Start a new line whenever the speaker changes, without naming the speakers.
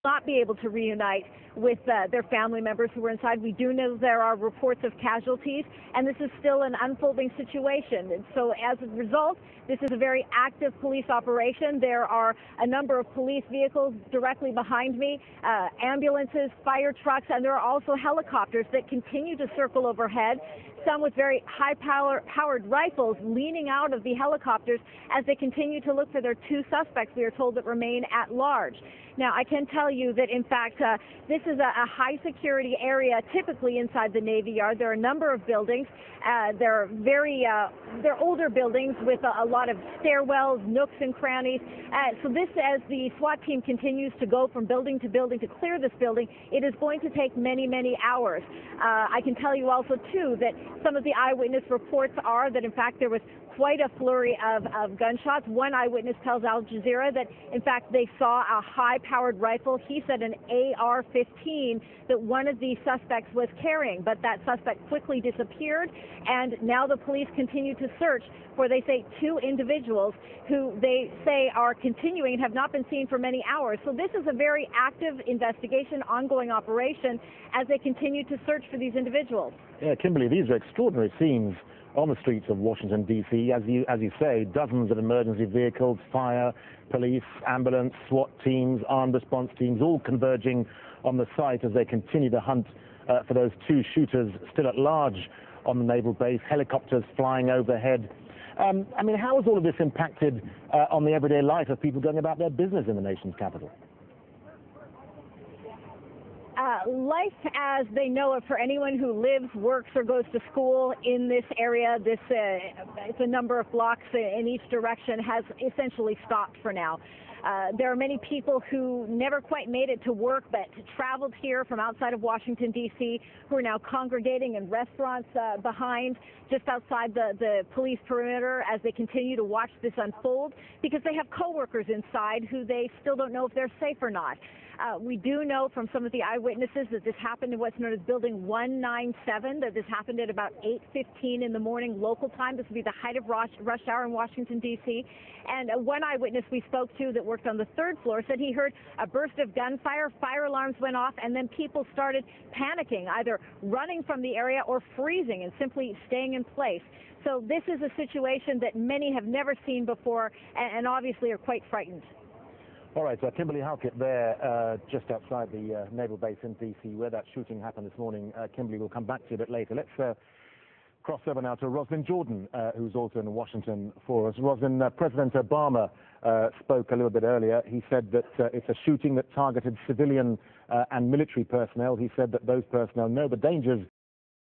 not be able to reunite with their family members who were inside. We do know there are reports of casualties, and this is still an unfolding situation. And so as a result, this is a very active police operation. There are a number of police vehicles directly behind me, ambulances, fire trucks, and there are also helicopters that continue to circle overhead, some with very high-powered rifles leaning out of the helicopters as they continue to look for their two suspects, we are told, that remain at large. Now, I can tell you that, in fact, this is a high-security area typically inside the Navy Yard. There are a number of buildings. They're older buildings with a lot of stairwells, nooks and crannies. So this, as the SWAT team continues to go from building to building to clear this building, it is going to take many, many hours. I can tell you also, too, that some of the eyewitness reports are that, in fact, there was quite a flurry of gunshots. One eyewitness tells Al Jazeera that, in fact, they saw a high-powered rifle. He said an AR-15 that one of the suspects was carrying, but that suspect quickly disappeared, and now the police continue to search for, they say, two individuals who they say are continuing and have not been seen for many hours. So this is a very active investigation, ongoing operation, as they continue to search for these individuals.
Yeah, Kimberly, these are extraordinary scenes on the streets of Washington, D.C. As you say, dozens of emergency vehicles, fire, police, ambulance, SWAT teams, armed response teams, all converging on the site as they continue to hunt for those two shooters still at large on the naval base, helicopters flying overhead. I mean, how has all of this impacted on the everyday life of people going about their business in the nation's capital?
Life as they know it for anyone who lives, works, or goes to school in this area, it's a number of blocks in each direction, has essentially stopped for now. There are many people who never quite made it to work but traveled here from outside of Washington, D.C., who are now congregating in restaurants behind, just outside the police perimeter as they continue to watch this unfold, because they have coworkers inside who they still don't know if they're safe or not. We do know from some of the eyewitnesses that this happened in what's known as Building 197, that this happened at about 8:15 in the morning local time. This would be the height of rush hour in Washington, D.C. And one eyewitness we spoke to that worked on the third floor said he heard a burst of gunfire, fire alarms went off, and then people started panicking, either running from the area or freezing and simply staying in place. So this is a situation that many have never seen before and obviously are quite frightened.
All right, so Kimberly Halkett there, just outside the naval base in D.C., where that shooting happened this morning. Kimberly, we'll come back to you a bit later. Let's cross over now to Roslyn Jordan, who's also in Washington for us. Roslyn, President Obama spoke a little bit earlier. He said that it's a shooting that targeted civilian and military personnel. He said that those personnel know the dangers